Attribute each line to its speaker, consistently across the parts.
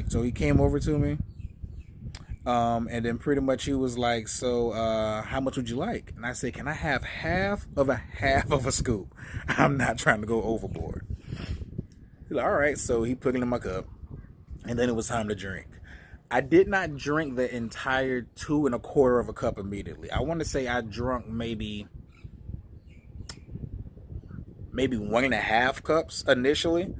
Speaker 1: So he came over to me, and then pretty much he was like, so how much would you like? And I said, can I have half of a scoop? I'm not trying to go overboard. He's like, all right. So he put it in my cup, and then it was time to drink. I did not drink the entire 2 1/4 of a cup immediately. I want to say I drunk maybe 1.5 cups initially,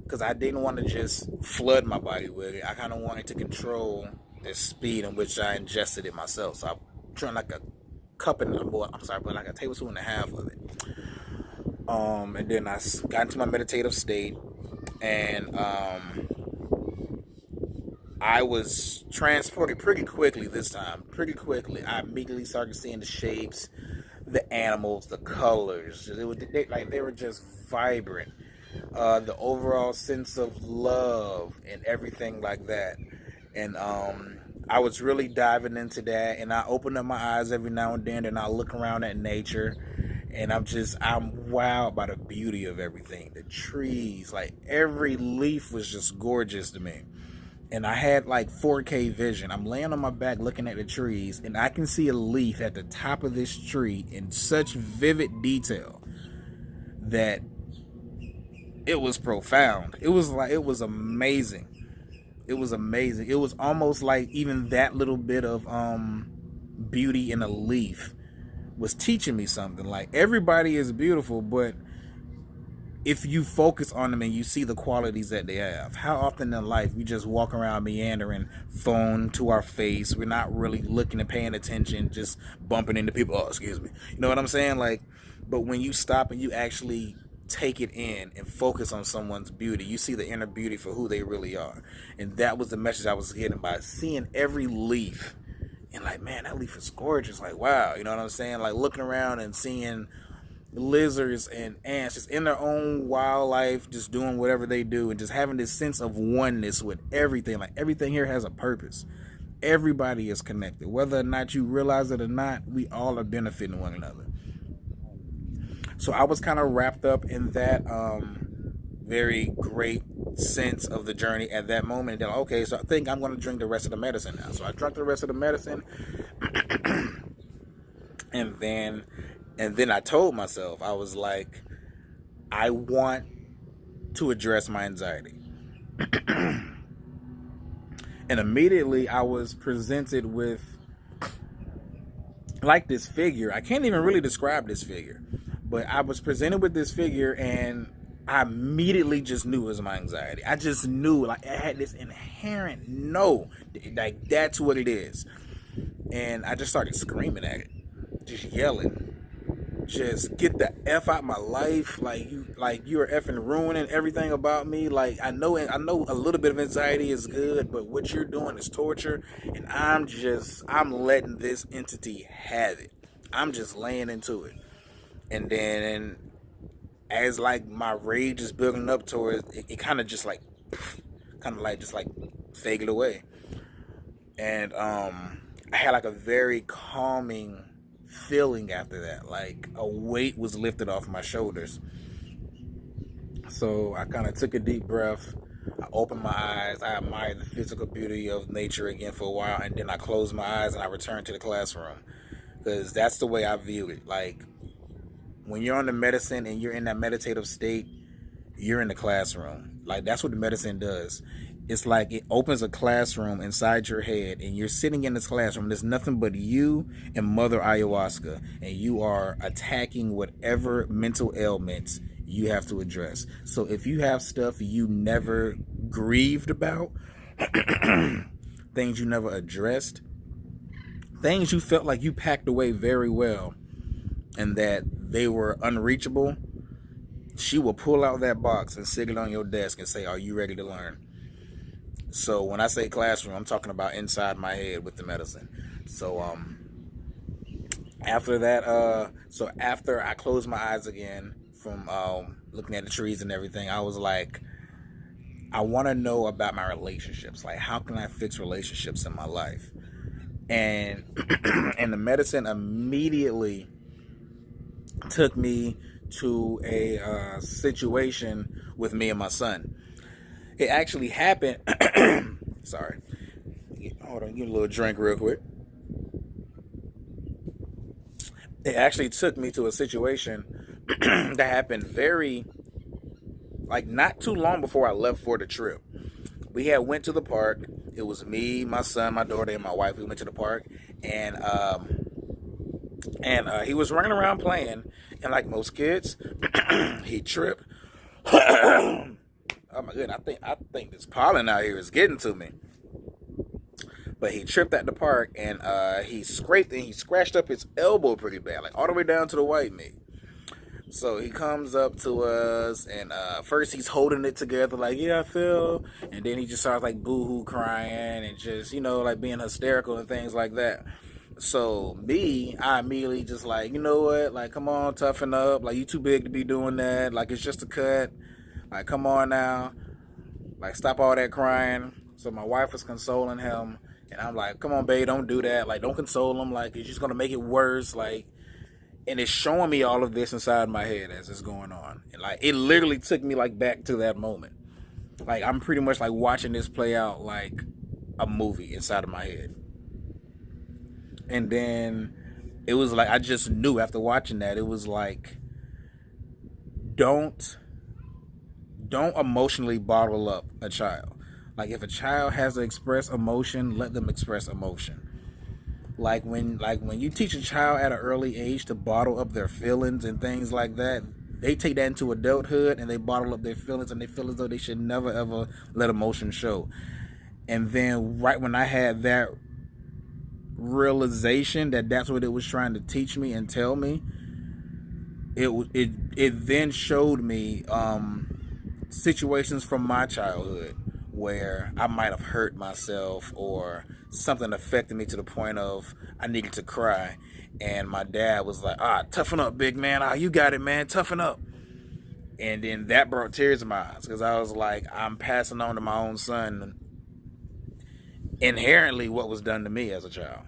Speaker 1: because I didn't want to just flood my body with it. I kind of wanted to control the speed in which I ingested it myself. So I drank like a cup and more. I'm sorry, but like a tablespoon and a half of it. And then I got into my meditative state, and I was transported pretty quickly this time. Pretty quickly, I immediately started seeing the shapes, the animals, the colors. They were just vibrant. The overall sense of love and everything like that. And I was really diving into that. And I open up my eyes every now and then, and I look around at nature. And I'm wowed by the beauty of everything. The trees, like every leaf was just gorgeous to me. And I had like 4K vision. I'm laying on my back looking at the trees, and I can see a leaf at the top of this tree in such vivid detail that it was profound. It was amazing. It was amazing. It was almost like even that little bit of beauty in a leaf was teaching me something. Like, everybody is beautiful, but if you focus on them and you see the qualities that they have, how often in life we just walk around meandering, phone to our face, we're not really looking and paying attention, just bumping into people. Oh, excuse me. You know what I'm saying? Like, but when you stop and you actually take it in and focus on someone's beauty, you see the inner beauty for who they really are. And that was the message I was getting by seeing every leaf. And like, man, that leaf is gorgeous. Like, wow, you know what I'm saying? Like, looking around and seeing lizards and ants just in their own wildlife, just doing whatever they do, and just having this sense of oneness with everything. Like, everything here has a purpose. Everybody is connected. Whether or not you realize it or not, we all are benefiting one another. So I was kind of wrapped up in that very great sense of the journey at that moment. And then, okay, so I think I'm going to drink the rest of the medicine now. So I drank the rest of the medicine, and then I told myself, I was like, I want to address my anxiety. And immediately I was presented with like this figure. I can't even really describe this figure, but I was presented with this figure, and I immediately just knew it was my anxiety. I just knew, like, I had this inherent no, like, that's what it is. And I just started screaming at it, just yelling, just get the F out my life. Like you are effing ruining everything about me. Like, I know a little bit of anxiety is good, but what you're doing is torture. And I'm letting this entity have it. I'm just laying into it. And then as like my rage is building up towards it, it kind of just like just like faded away. And I had like a very calming feeling after that. Like, a weight was lifted off my shoulders. So I kind of took a deep breath. I opened my eyes. I admired the physical beauty of nature again for a while, and then I closed my eyes and I returned to the classroom, because that's the way I view it. Like, when you're on the medicine and you're in that meditative state, you're in the classroom. Like, that's what the medicine does. It's like it opens a classroom inside your head, and you're sitting in this classroom. There's nothing but you and Mother Ayahuasca, and you are attacking whatever mental ailments you have to address. So if you have stuff you never grieved about, things you never addressed, things you felt like you packed away very well and that they were unreachable, she will pull out that box and sit it on your desk and say, are you ready to learn? So when I say classroom, I'm talking about inside my head with the medicine. So after that, so after I closed my eyes again from looking at the trees and everything, I was like, I want to know about my relationships. Like, how can I fix relationships in my life? And and the medicine immediately took me to a situation with me and my son. It actually happened. Sorry. Hold on, get a little drink real quick. It actually took me to a situation that happened very, like, not too long before I left for the trip. We had went to the park. It was me, my son, my daughter, and my wife. We went to the park, and he was running around playing, and like most kids, he tripped. Oh my goodness, I think this pollen out here is getting to me. But he tripped at the park, and he scraped and he scratched up his elbow pretty bad, like all the way down to the white meat. So he comes up to us, and first he's holding it together, like, yeah, I feel. And then he just starts like boo-hoo crying and just, like being hysterical and things like that. So I immediately just like, you know what? Like, come on, toughen up. Like, you too big to be doing that. Like, it's just a cut. Like, come on now. Like, stop all that crying. So my wife was consoling him. And I'm like, come on, babe, don't do that. Like, don't console him. Like, it's just going to make it worse. Like, and it's showing me all of this inside my head as it's going on. And like, it literally took me like back to that moment. Like, I'm pretty much like watching this play out like a movie inside of my head. And then it was like, I just knew after watching that, it was like, don't emotionally bottle up a child. Like, if a child has to express emotion, let them express emotion. Like when you teach a child at an early age to bottle up their feelings and things like that, they take that into adulthood and they bottle up their feelings, and they feel as though they should never ever let emotion show. And then right when I had that realization that that's what it was trying to teach me and tell me, it then showed me situations from my childhood where I might have hurt myself or something affected me to the point of I needed to cry. And my dad was like, toughen up, big man. You got it, man. Toughen up. And then that brought tears to my eyes, because I was like, I'm passing on to my own son inherently what was done to me as a child.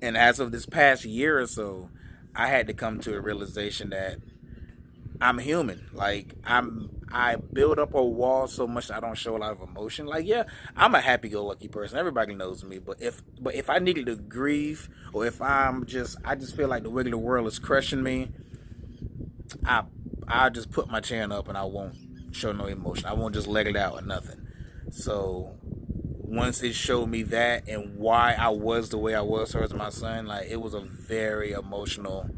Speaker 1: And as of this past year or so, I had to come to a realization that I'm human. Like, I build up a wall so much that I don't show a lot of emotion. Like, yeah, I'm a happy-go-lucky person. Everybody knows me. But if I needed to grieve, or if I just feel like the regular world is crushing me, I'll just put my chin up and I won't show no emotion. I won't just let it out or nothing. So once it showed me that and why I was the way I was towards my son, like, it was a very emotional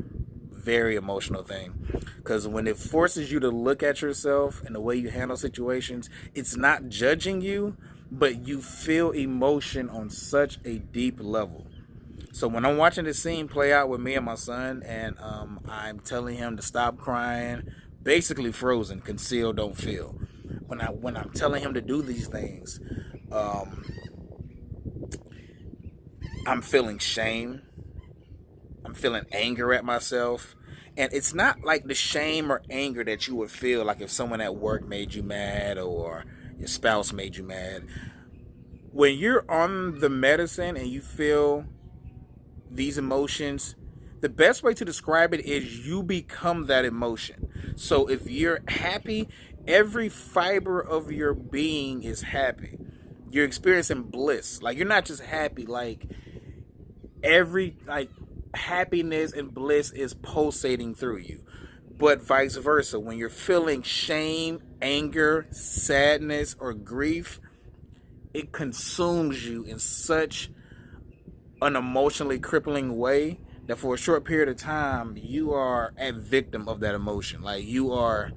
Speaker 1: thing. Because when it forces you to look at yourself and the way you handle situations, it's not judging you, but you feel emotion on such a deep level. So when I'm watching this scene play out with me and my son, and I'm telling him to stop crying, basically frozen, conceal, don't feel. When I'm telling him to do these things, I'm feeling shame. I'm feeling anger at myself. And it's not like the shame or anger that you would feel like if someone at work made you mad or your spouse made you mad. When you're on the medicine and you feel these emotions, the best way to describe it is you become that emotion. So if you're happy, every fiber of your being is happy. You're experiencing bliss. Like, you're not just happy, like happiness and bliss is pulsating through you. But vice versa, when you're feeling shame, anger, sadness, or grief, it consumes you in such an emotionally crippling way that for a short period of time you are a victim of that emotion. You are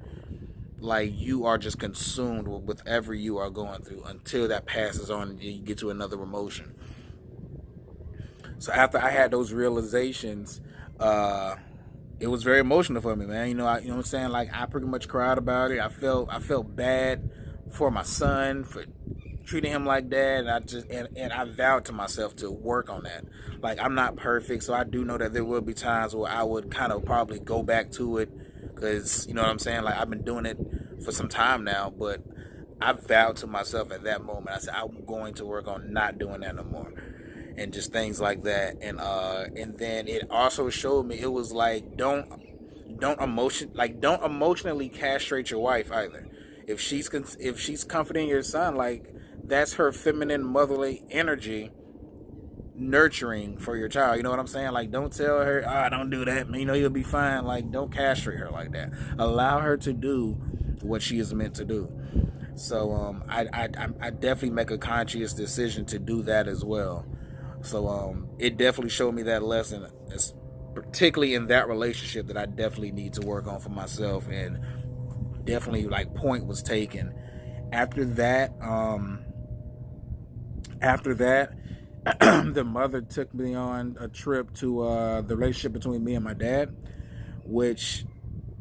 Speaker 1: just consumed with whatever you are going through until that passes on and you get to another emotion. So after I had those realizations, it was very emotional for me, man. You know what I'm saying? Like, I pretty much cried about it. I felt bad for my son for treating him like that, and I vowed to myself to work on that. Like, I'm not perfect, so I do know that there will be times where I would kind of probably go back to it, because, you know what I'm saying? Like, I've been doing it for some time now, but I vowed to myself at that moment. I said, I'm going to work on not doing that no more. And just things like that. And then it also showed me, it was like, don't emotionally castrate your wife either. if she's comforting your son, like that's her feminine motherly energy nurturing for your child. You know what I'm saying? Like, don't tell her, don't do that. You know, you'll be fine. Like, don't castrate her like that. Allow her to do what she is meant to do. So I definitely make a conscious decision to do that as well. So it definitely showed me that lesson, particularly in that relationship, that I definitely need to work on for myself. And definitely, like, point was taken. After that, the mother took me on a trip to the relationship between me and my dad, which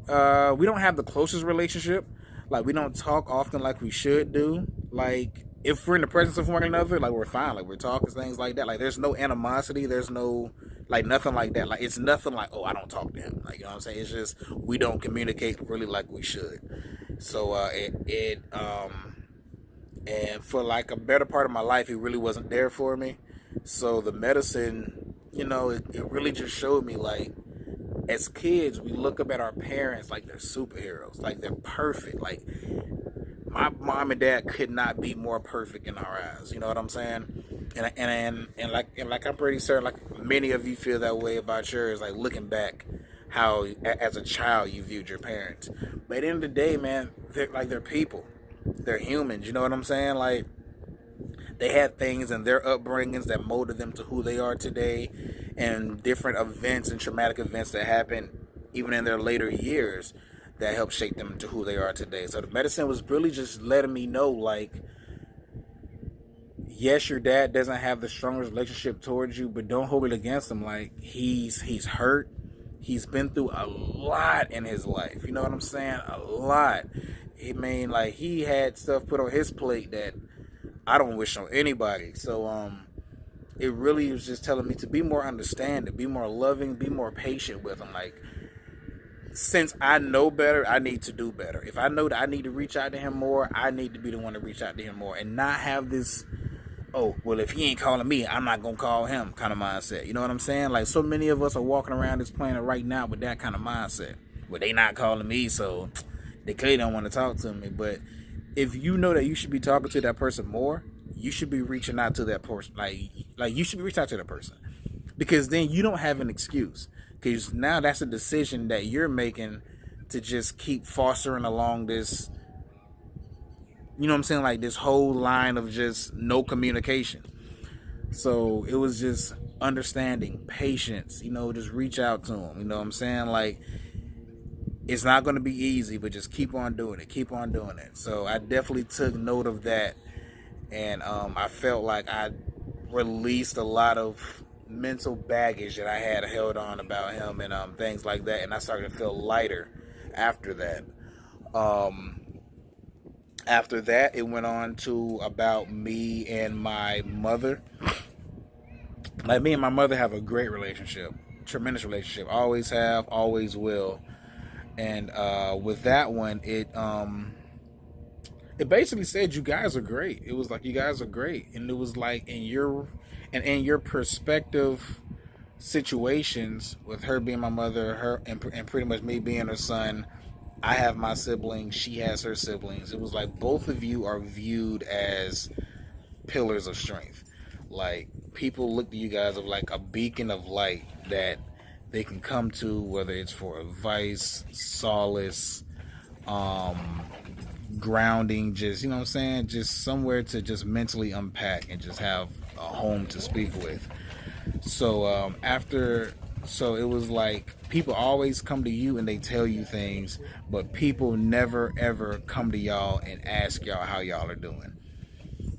Speaker 1: we don't have the closest relationship. Like, we don't talk often like we should do. Like, if we're in the presence of one another, like, we're fine. Like, we're talking, things like that. Like, there's no animosity. There's no, like, nothing like that. Like, it's nothing like, I don't talk to him. Like, you know what I'm saying? It's just, we don't communicate really like we should. So, and for, like, a better part of my life, he really wasn't there for me. So, the medicine, it really just showed me, like, as kids, we look up at our parents like they're superheroes, like they're perfect. Like, my mom and dad could not be more perfect in our eyes. You know what I'm saying? And like I'm pretty certain, like many of you feel that way about yours. Like, looking back, how as a child you viewed your parents. But at the end of the day, man, they're people, they're humans. You know what I'm saying? Like, they had things in their upbringings that molded them to who they are today, and different events and traumatic events that happened even in their later years that helped shape them to who they are today. So the medicine was really just letting me know, like, yes, your dad doesn't have the strongest relationship towards you, but don't hold it against him. Like, he's hurt. He's been through a lot in his life. You know what I'm saying? A lot. I mean, like, he had stuff put on his plate that I don't wish on anybody. So it really was just telling me to be more understanding, be more loving, be more patient with him. Like, since I know better, I need to do better. If I know that I need to reach out to him more, I need to be the one to reach out to him more, and not have this, if he ain't calling me, I'm not gonna call him kind of mindset. You know what I'm saying? Like, so many of us are walking around this planet right now with that kind of mindset. Well, they not calling me, so they clearly don't want to talk to me. But if you know that you should be talking to that person more, you should be reaching out to that person. Like you should be reaching out to that person, because then you don't have an excuse. Because now that's a decision that you're making to just keep fostering along this, you know what I'm saying, like this whole line of just no communication. So it was just understanding, patience, just reach out to them. You know what I'm saying? Like, it's not going to be easy, but just keep on doing it. Keep on doing it. So I definitely took note of that. And I felt like I released a lot of mental baggage that I had held on about him, and things like that. And I started to feel lighter after that. After that, it went on to about me and my mother. Like, me and my mother have a great relationship. Tremendous relationship. Always have, always will. And with that one, it basically said, you guys are great. It was like, you guys are great. And it was like, in your perspective situations, with her being my mother, her and pretty much me being her son, I have my siblings, she has her siblings. It was like, both of you are viewed as pillars of strength. Like, people look to you guys of like a beacon of light that they can come to, whether it's for advice, solace, grounding, just, you know what I'm saying, just somewhere to just mentally unpack and just have a home to speak with. So so it was like, people always come to you and they tell you things, but people never ever come to y'all and ask y'all how y'all are doing.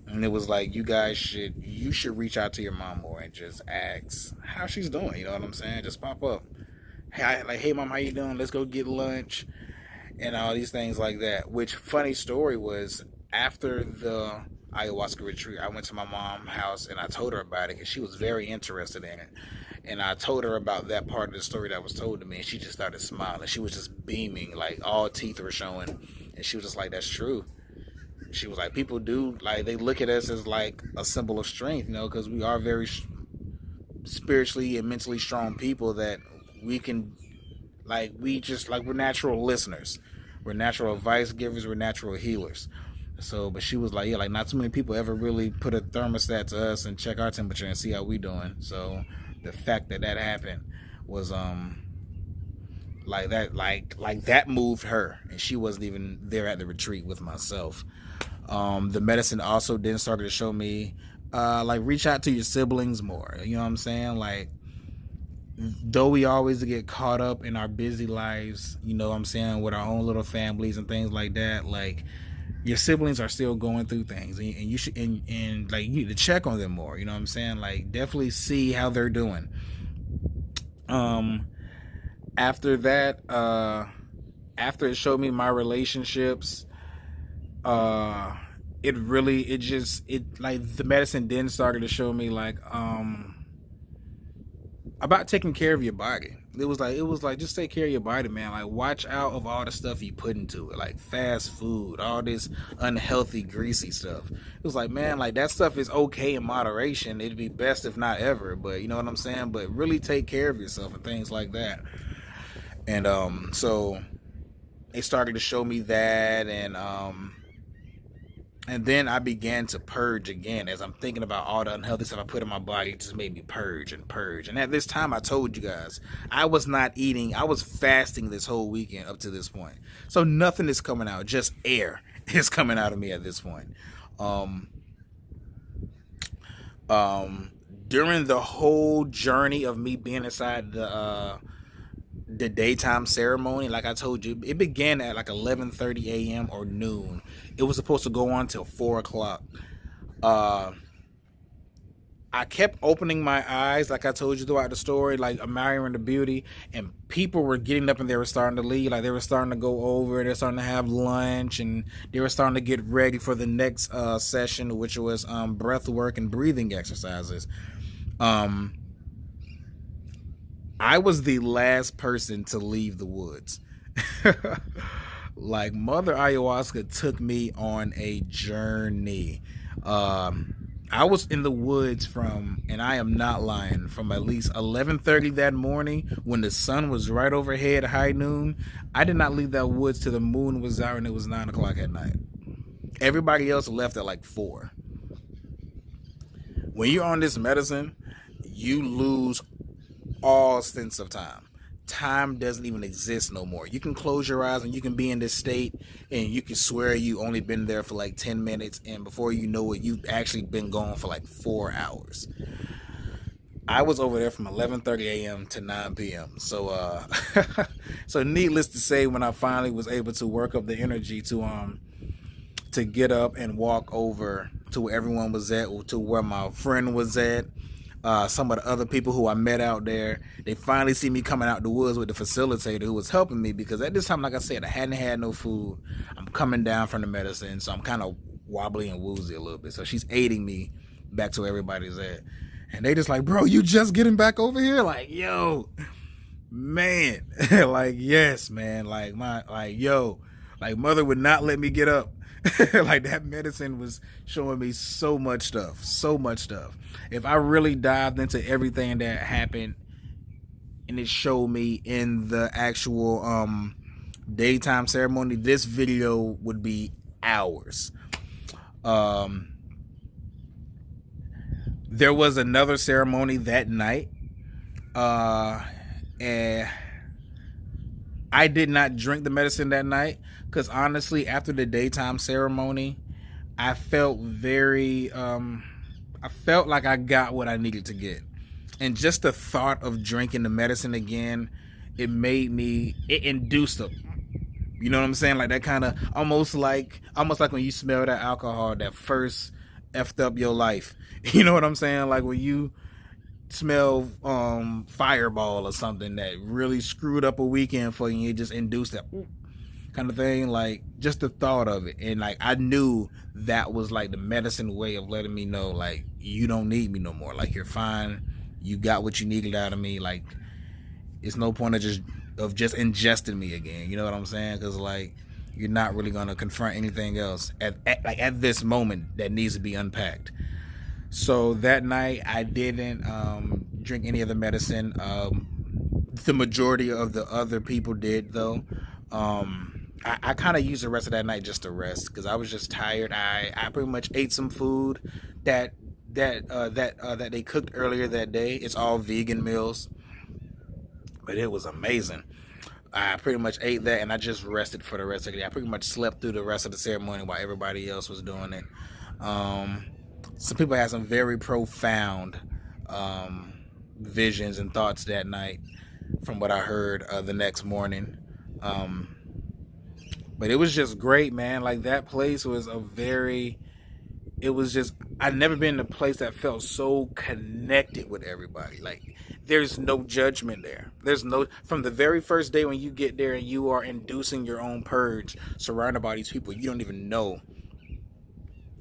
Speaker 1: And it was like, you should reach out to your mom more and just ask how she's doing. You know what I'm saying? Just pop up. Hey mom, how you doing? Let's go get lunch. And all these things like that. Which, funny story was, after the ayahuasca retreat, I went to my mom's house and I told her about it, because she was very interested in it. And I told her about that part of the story that was told to me, and she just started smiling. She was just beaming, like all teeth were showing. And she was just like, that's true. She was like, people do, like, they look at us as like a symbol of strength, because we are very spiritually and mentally strong people, that we can, like, we're natural listeners. We're natural advice givers. We're natural healers. So, but she was like, yeah, like not too many people ever really put a thermostat to us and check our temperature and see how we doing. So the fact that that happened was like that moved her, and she wasn't even there at the retreat with myself. The medicine also then started to show me like reach out to your siblings more. You know what I'm saying? Like, though we always get caught up in our busy lives, you know what I'm saying, with our own little families and things like that, like your siblings are still going through things, and you should and like you need to check on them more. You know what I'm saying? Like, definitely see how they're doing. After that, after it showed me my relationships, it really, it like the medicine then started to show me like about taking care of your body. It was like just take care of your body, man. Like, watch out of all the stuff you put into it, like fast food, all this unhealthy, greasy stuff. It was like, man, like that stuff is okay in moderation. It'd be best if not ever, but you know what I'm saying? But really take care of yourself and things like that. And so they started to show me that, and then I began to purge again. As I'm thinking about all the unhealthy stuff I put in my body, it just made me purge and purge. And at this time, I told you guys, I was not eating. I was fasting this whole weekend up to this point. So nothing is coming out. Just air is coming out of me at this point. During the whole journey of me being inside the daytime ceremony, like I told you, it began at like 11:30 a.m. or noon. It was supposed to go on till 4 o'clock. I kept opening my eyes, like I told you throughout the story, like admiring the beauty, and people were getting up and they were starting to leave. Like, they were starting to go over, they're starting to have lunch, and they were starting to get ready for the next session, which was breath work and breathing exercises. I was the last person to leave the woods. Like, Mother Ayahuasca took me on a journey. I was in the woods from, and I am not lying, from at least 11:30 that morning when the sun was right overhead, high noon. I did not leave that woods till the moon was out and it was 9 o'clock at night. Everybody else left at like 4. When you're on this medicine, you lose all sense of time. Time doesn't even exist no more. You can close your eyes and you can be in this state and you can swear you only been there for like 10 minutes, and before you know it, you've actually been gone for like 4 hours. I was over there from 11:30 a.m. to 9 p.m. So so needless to say, when I finally was able to work up the energy to get up and walk over to where everyone was at, to where my friend was at, some of the other people who I met out there, they finally see me coming out the woods with the facilitator who was helping me, because at this time, like I said, I hadn't had no food. I'm coming down from the medicine, so I'm kind of wobbly and woozy a little bit. So she's aiding me back to where everybody's at. And they just like, bro, you just getting back over here? Like, yo, man. Like, yes, man. Like, Mother would not let me get up. Like, that medicine was showing me so much stuff. If I really dived into everything that happened and it showed me in the actual daytime ceremony, this video would be hours. There was another ceremony that night, and I did not drink the medicine that night, because honestly, after the daytime ceremony, I felt I felt like I got what I needed to get. And just the thought of drinking the medicine again, it induced a, you know what I'm saying? Like, that kind of, almost like when you smell that alcohol that first effed up your life. You know what I'm saying? Like, when you smell Fireball or something that really screwed up a weekend for you, and it just induced that kind of thing. Like, just the thought of it, and like, I knew that was like the medicine way of letting me know, like, you don't need me no more. Like, you're fine, you got what you needed out of me. Like, it's no point of just ingesting me again. You know what I'm saying? Because like, you're not really gonna confront anything else at this moment that needs to be unpacked. So that night, I didn't drink any of the medicine. The majority of the other people did, though. I kind of used the rest of that night just to rest because I was just tired. I pretty much ate some food that that they cooked earlier that day. It's all vegan meals, but it was amazing. I pretty much ate that and I just rested for the rest of the day. I pretty much slept through the rest of the ceremony while everybody else was doing it. Um, some people had some very profound um, visions and thoughts that night, from what I heard the next morning. Um, but it was just great, man. Like that place was a very, it was just, I'd never been in a place that felt so connected with everybody. Like there's no judgment there. There's no, from the very first day when you get there and you are inducing your own purge, surrounded by these people you don't even know,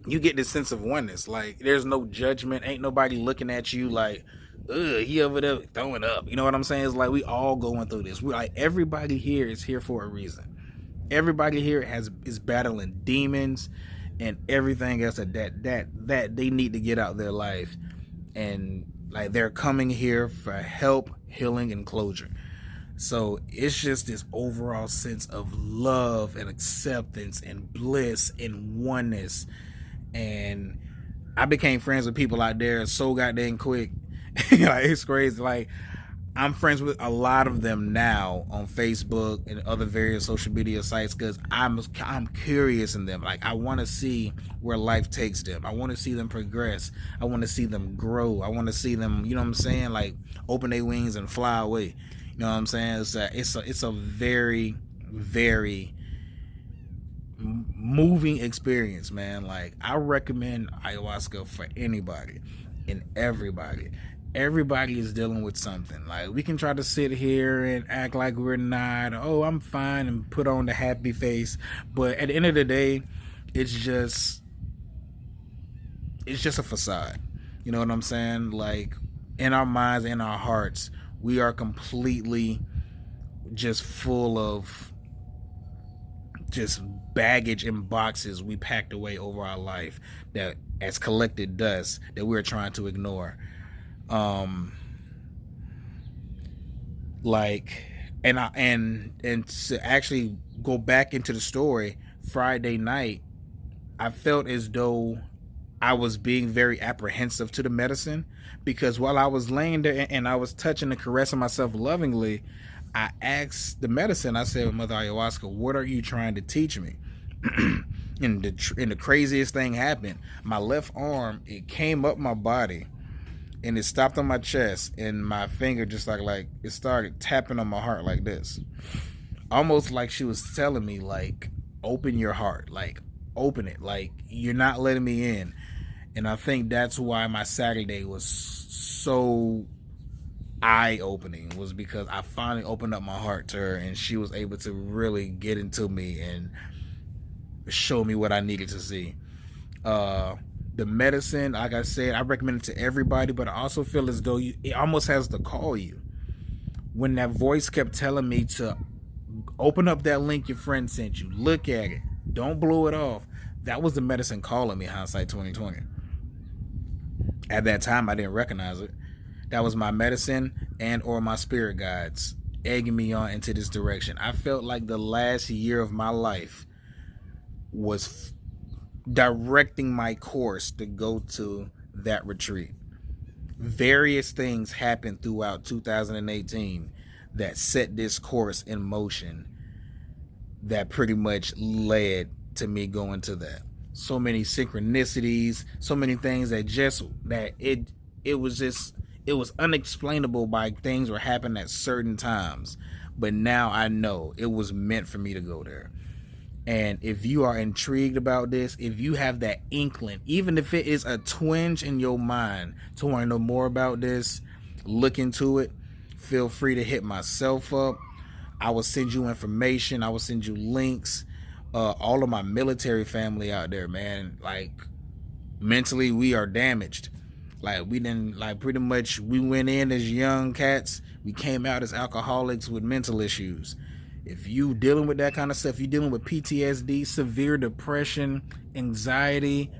Speaker 1: you get this sense of oneness. Like there's no judgment. Ain't nobody looking at you like, ugh, he over there throwing up. You know what I'm saying? It's like we all going through this. We like everybody here is here for a reason. Everybody here is battling demons and everything else that they need to get out their life, and like they're coming here for help, healing, and closure. So it's just this overall sense of love and acceptance and bliss and oneness. And I became friends with people out there so goddamn quick. Like it's crazy. Like I'm friends with a lot of them now on Facebook and other various social media sites because I'm curious in them. Like I want to see where life takes them. I want to see them progress. I want to see them grow. I want to see them, you know what I'm saying, like open their wings and fly away. You know what I'm saying? It's a very, very moving experience, man. Like I recommend ayahuasca for anybody and everybody. Everybody is dealing with something. Like we can try to sit here and act like we're not, oh, I'm fine, and put on the happy face, but at the end of the day, it's just a facade. You know what I'm saying? Like in our minds, in our hearts, we are completely just full of just baggage and boxes we packed away over our life that as collected dust that we're trying to ignore. Like, and to actually go back into the story, Friday night, I felt as though I was being very apprehensive to the medicine because while I was laying there and I was touching and caressing myself lovingly, I asked the medicine, I said, Mother Ayahuasca, what are you trying to teach me? And the craziest thing happened. My left arm, it came up my body and it stopped on my chest, and my finger just like it started tapping on my heart like this, almost like she was telling me, like, open your heart, like open it, like you're not letting me in. And I think that's why my Saturday was so eye-opening, was because I finally opened up my heart to her and she was able to really get into me and show me what I needed to see. The medicine, like I said, I recommend it to everybody, but I also feel as though it almost has to call you. When that voice kept telling me to open up that link your friend sent you, look at it, don't blow it off, that was the medicine calling me, hindsight 2020. At that time, I didn't recognize it. That was my medicine and or my spirit guides egging me on into this direction. I felt like the last year of my life was directing my course to go to that retreat. Various things happened throughout 2018 that set this course in motion that pretty much led to me going to that. So many synchronicities, so many things that it was unexplainable by things were happening at certain times. But now I know it was meant for me to go there. And if you are intrigued about this, if you have that inkling, even if it is a twinge in your mind to want to know more about this, look into it. Feel free to hit myself up. I will send you information. I will send you links. All of my military family out there, man, like mentally we are damaged. Like we didn't, like pretty much we went in as young cats. We came out as alcoholics with mental issues. If you dealing with that kind of stuff, you dealing with PTSD, severe depression, anxiety,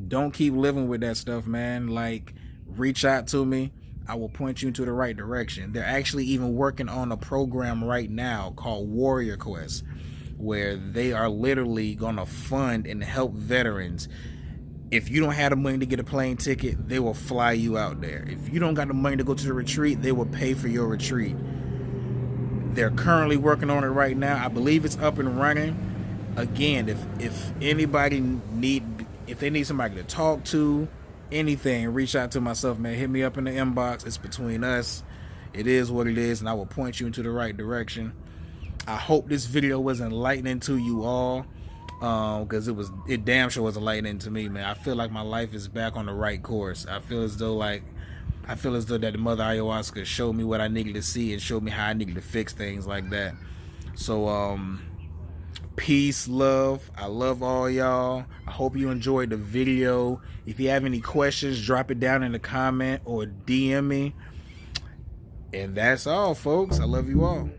Speaker 1: don't keep living with that stuff, man. Like, reach out to me. I will point you into the right direction. They're actually even working on a program right now called Warrior Quest. where they are literally going to fund and help veterans. If you don't have the money to get a plane ticket, they will fly you out there. If you don't got the money to go to the retreat, they will pay for your retreat. They're currently working on it right now. I believe it's up and running. Again, if anybody if they need somebody to talk to, anything, reach out to myself, man. Hit me up in the inbox. It's between us. It is what it is, and I will point you into the right direction. I hope this video was enlightening to you all, because it damn sure was enlightening to me, man. I feel like my life is back on the right course. I feel as though that the mother ayahuasca showed me what I needed to see and showed me how I needed to fix things like that. So peace, love. I love all y'all. I hope you enjoyed the video. If you have any questions, drop it down in the comment or DM me. And that's all, folks. I love you all.